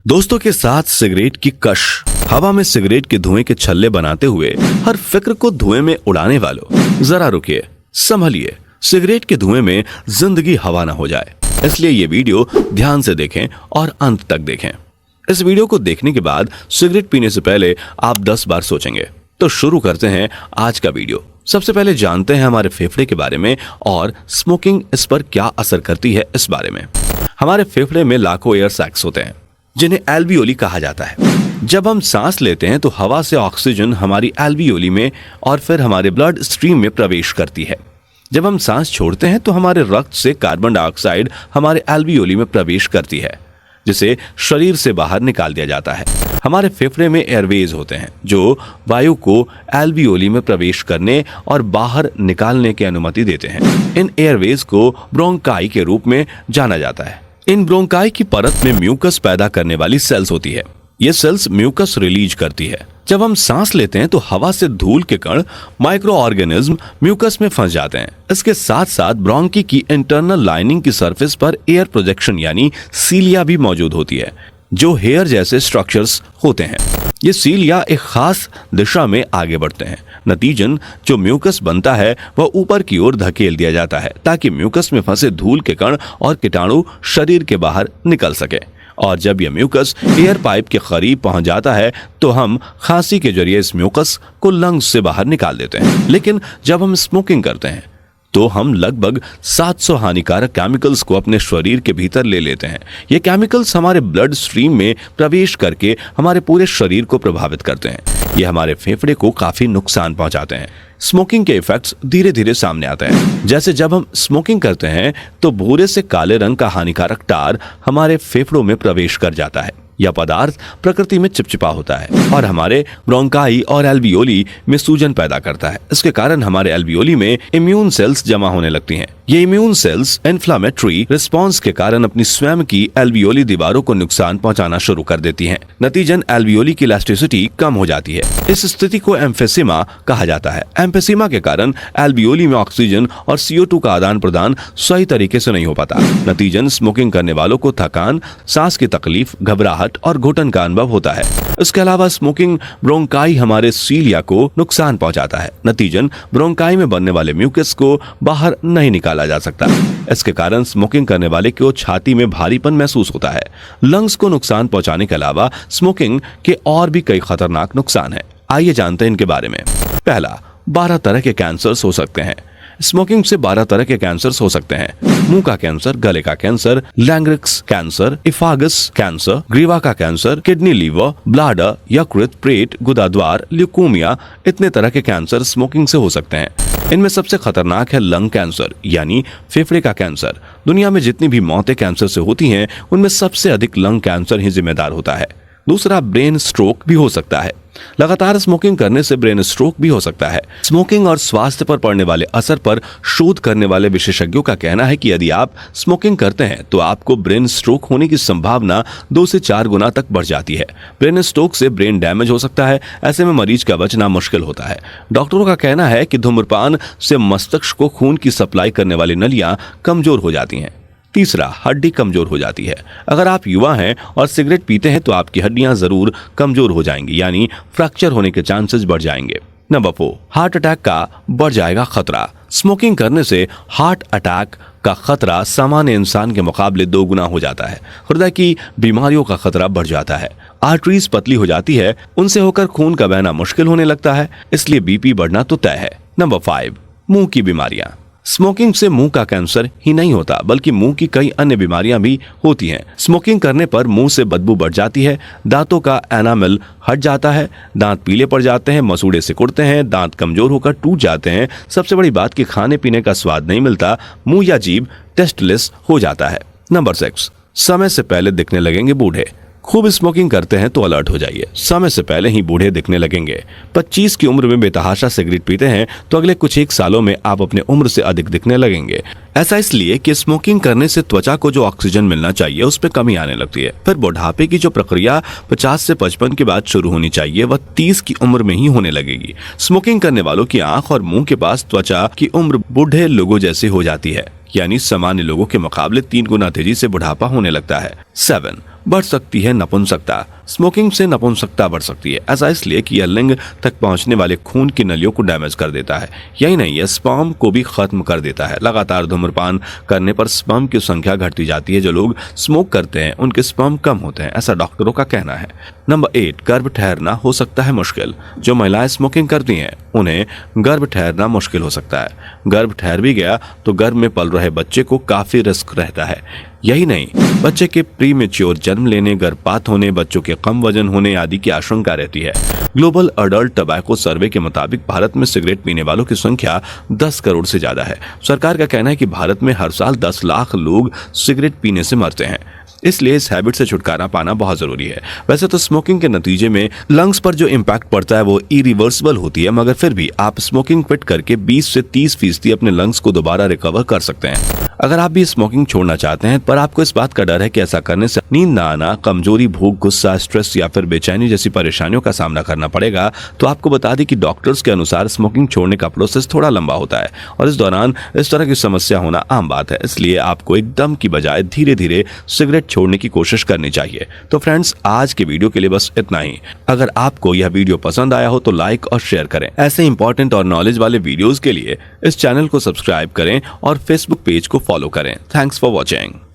दोस्तों के साथ सिगरेट की कश, हवा में सिगरेट के धुएं के छल्ले बनाते हुए हर फिक्र को धुएं में उड़ाने वालों, जरा रुकिए, संभलिए, सिगरेट के धुएं में जिंदगी हवा ना हो जाए। इसलिए ये वीडियो ध्यान से देखें और अंत तक देखें। इस वीडियो को देखने के बाद सिगरेट पीने से पहले आप 10 बार सोचेंगे। तो शुरू करते हैं आज का वीडियो। सबसे पहले जानते हैं हमारे फेफड़े के बारे में और स्मोकिंग इस पर क्या असर करती है इस बारे में। हमारे फेफड़े में लाखों एयर सैक्स होते हैं जिन्हें एल्वियोली कहा जाता है। जब हम सांस लेते हैं तो हवा से ऑक्सीजन हमारी एल्वियोली में और फिर हमारे ब्लड स्ट्रीम में प्रवेश करती है। जब हम सांस छोड़ते हैं तो हमारे रक्त से कार्बन डाइऑक्साइड हमारे एल्वियोली में प्रवेश करती है, जिसे शरीर से बाहर निकाल दिया जाता है। हमारे फेफड़े में एयरवेज होते हैं जो वायु को एल्वियोली में प्रवेश करने और बाहर निकालने की अनुमति देते हैं। इन एयरवेज को ब्रोंकाई के रूप में जाना जाता है। इन ब्रोंकाई की परत में म्यूकस पैदा करने वाली सेल्स होती है। ये सेल्स म्यूकस रिलीज करती है। जब हम सांस लेते हैं तो हवा से धूल के कण, माइक्रो ऑर्गेनिज्म म्यूकस में फंस जाते हैं। इसके साथ साथ ब्रोंकी की इंटरनल लाइनिंग की सरफेस पर एयर प्रोजेक्शन यानी सीलिया भी मौजूद होती है, जो हेयर जैसे स्ट्रक्चर्स होते हैं। ये सीलिया एक खास दिशा में आगे बढ़ते हैं। नतीजन जो म्यूकस बनता है वह ऊपर की ओर धकेल दिया जाता है ताकि म्यूकस में फंसे धूल के कण और कीटाणु शरीर के बाहर निकल सके। और जब यह म्यूकस एयर पाइप के करीब पहुंच जाता है तो हम खांसी के जरिए इस म्यूकस को लंग्स से बाहर निकाल देते हैं। लेकिन जब हम स्मोकिंग करते हैं तो हम लगभग 700 हानिकारक केमिकल्स को अपने शरीर के भीतर ले लेते हैं। ये केमिकल्स हमारे ब्लड स्ट्रीम में प्रवेश करके हमारे पूरे शरीर को प्रभावित करते हैं। ये हमारे फेफड़े को काफी नुकसान पहुंचाते हैं। स्मोकिंग के इफेक्ट्स धीरे धीरे सामने आते हैं। जैसे जब हम स्मोकिंग करते हैं तो भूरे से काले रंग का हानिकारक टार हमारे फेफड़ों में प्रवेश कर जाता है। यह पदार्थ प्रकृति में चिपचिपा होता है और हमारे ब्रोंकाई और एल्वियोली में सूजन पैदा करता है। इसके कारण हमारे एल्वियोली में इम्यून सेल्स जमा होने लगती हैं। ये इम्यून सेल्स इन्फ्लामेटरी रिस्पांस के कारण अपनी स्वयं की एल्वियोली दीवारों को नुकसान पहुंचाना शुरू कर देती हैं। नतीजन एल्वियोली की इलास्टिसिटी कम हो जाती है। इस स्थिति को एम्फेसिमा कहा जाता है। एम्फेसिमा के कारण एल्वियोली में ऑक्सीजन और CO2 का आदान प्रदान सही तरीके से नहीं हो पाता। नतीजन स्मोकिंग करने वालों को थकान, सांस की तकलीफ, घबराहट और घुटन का अनुभव होता है। इसके अलावा स्मोकिंग ब्रोंकाई हमारे सीलिया को नुकसान पहुंचाता है। नतीजन ब्रोंकाई में बनने वाले म्यूकस को बाहर नहीं निकाला जा सकता। इसके कारण स्मोकिंग करने वाले को छाती में भारीपन महसूस होता है। लंग्स को नुकसान पहुंचाने के अलावा स्मोकिंग के और भी कई खतरनाक नुकसान हैं। आइए जानते हैं इनके बारे में। पहला, 12 तरह के कैंसर्स हो सकते हैं। स्मोकिंग से 12 तरह के कैंसर्स हो सकते हैं। मुंह का कैंसर, गले का कैंसर, लैंग्रिक्स कैंसर, इफागस कैंसर, ग्रीवा का कैंसर, किडनी, लीवर, ब्लाडर, यकृत, पेट, गुदाद्वार, ल्यूकोमिया, इतने तरह के कैंसर स्मोकिंग से हो सकते हैं। इनमें सबसे खतरनाक है लंग कैंसर यानी फेफड़े का कैंसर। दुनिया में जितनी भी मौतें कैंसर से होती हैं उनमें सबसे अधिक लंग कैंसर ही जिम्मेदार होता है। दूसरा, ब्रेन स्ट्रोक भी हो सकता है। लगातार स्मोकिंग करने से ब्रेन स्ट्रोक भी हो सकता है। स्मोकिंग और स्वास्थ्य पर पड़ने वाले असर पर शोध करने वाले विशेषज्ञों का कहना है कि यदि आप स्मोकिंग करते हैं तो आपको ब्रेन स्ट्रोक होने की संभावना 2 से 4 गुना तक बढ़ जाती है। ब्रेन स्ट्रोक से ब्रेन डैमेज हो सकता है। ऐसे में मरीज का बचना मुश्किल होता है। डॉक्टरों का कहना है कि धूम्रपान से मस्तिष्क को खून की सप्लाई करने वाली नलियां कमजोर हो जाती हैं। तीसरा, हड्डी कमजोर हो जाती है। अगर आप युवा हैं और सिगरेट पीते हैं तो आपकी हड्डियां जरूर कमजोर हो जाएंगी, यानी फ्रैक्चर होने के चांसेस बढ़ जाएंगे। नंबर 4, हार्ट अटैक का बढ़ जाएगा खतरा। स्मोकिंग करने से हार्ट अटैक का खतरा सामान्य इंसान के मुकाबले 2 गुना हो जाता है। हृदय की बीमारियों का खतरा बढ़ जाता है। आर्टरीज पतली हो जाती है, उनसे होकर खून का बहना मुश्किल होने लगता है, इसलिए BP बढ़ना तो तय है। नंबर 5, मुंह की बीमारियां। स्मोकिंग से मुंह का कैंसर ही नहीं होता बल्कि मुंह की कई अन्य बीमारियां भी होती हैं। स्मोकिंग करने पर मुंह से बदबू बढ़ जाती है, दांतों का एनामल हट जाता है, दांत पीले पड़ जाते हैं, मसूड़े सिकुड़ते हैं, दांत कमजोर होकर टूट जाते हैं। सबसे बड़ी बात कि खाने पीने का स्वाद नहीं मिलता, मुंह या जीभ टेस्टलेस हो जाता है। नंबर 6, समय से पहले दिखने लगेंगे बूढ़े। खूब स्मोकिंग करते हैं तो अलर्ट हो जाइए, समय से पहले ही बूढ़े दिखने लगेंगे। 25 की उम्र में बेतहाशा सिगरेट पीते हैं तो अगले कुछ 1 सालों में आप अपने उम्र से अधिक दिखने लगेंगे। ऐसा इसलिए कि स्मोकिंग करने से त्वचा को जो ऑक्सीजन मिलना चाहिए उस पर कमी आने लगती है। फिर बुढ़ापे की जो प्रक्रिया 50 से 55 के बाद शुरू होनी चाहिए वह 30 की उम्र में ही होने लगेगी। स्मोकिंग करने वालों की आंख और मुंह के पास त्वचा की उम्र बूढ़े लोगों जैसी हो जाती है, यानी सामान्य लोगों के मुकाबले 3 गुना तेजी से बुढ़ापा होने लगता है। 7, बढ़ सकती है नपुंसकता। स्मोकिंग से नपुंसकता बढ़ सकती है। ऐसा इसलिए कि यह लिंग तक पहुंचने वाले खून की नलियों को डैमेज कर देता है। यही नहीं, यह स्पर्म को भी खत्म कर देता है। लगातार धूम्रपान करने पर स्पर्म की संख्या घटती जाती है। जो लोग स्मोक करते हैं उनके स्पर्म कम होते हैं, ऐसा डॉक्टरों का कहना है। नंबर 8, गर्भ ठहरना हो सकता है मुश्किल। जो महिलाएं स्मोकिंग करती हैं उन्हें गर्भ ठहरना मुश्किल हो सकता है। गर्भ ठहर भी गया तो गर्भ में पल रहे बच्चे को काफी रिस्क रहता है। यही नहीं, बच्चे के प्रीमेच्योर जन्म लेने, गर्भपात होने, बच्चों के कम वजन होने आदि की आशंका रहती है। ग्लोबल अडल्ट टबैको सर्वे के मुताबिक भारत में सिगरेट पीने वालों की संख्या 10 करोड़ से ज्यादा है। सरकार का कहना है कि भारत में हर साल 10 लाख लोग सिगरेट पीने से मरते हैं। इसलिए इस हैबिट से छुटकारा पाना बहुत जरूरी है। वैसे तो स्मोकिंग के नतीजे में लंग्स पर जो इम्पैक्ट पड़ता है वो इरिवर्सिबल होती है, मगर फिर भी आप स्मोकिंग क्विट करके 20 से 30% अपने लंग्स को दोबारा रिकवर कर सकते हैं। अगर आप भी स्मोकिंग छोड़ना चाहते हैं पर आपको इस बात का डर है कि ऐसा करने से नींद न आना, कमजोरी, भूख, गुस्सा, स्ट्रेस या फिर बेचैनी जैसी परेशानियों का सामना करना पड़ेगा, तो आपको बता दें कि डॉक्टर्स के अनुसार स्मोकिंग छोड़ने का प्रोसेस थोड़ा लंबा होता है और इस दौरान इस तरह की समस्या होना आम बात है। इसलिए आपको एकदम की बजाय धीरे धीरे सिगरेट छोड़ने की कोशिश करनी चाहिए। तो फ्रेंड्स, आज के वीडियो के लिए बस इतना ही। अगर आपको यह वीडियो पसंद आया हो तो लाइक और शेयर करें। ऐसे इंपॉर्टेंट और नॉलेज वाले वीडियोस के लिए इस चैनल को सब्सक्राइब करें और फेसबुक पेज को फॉलो करें। Thanks for watching.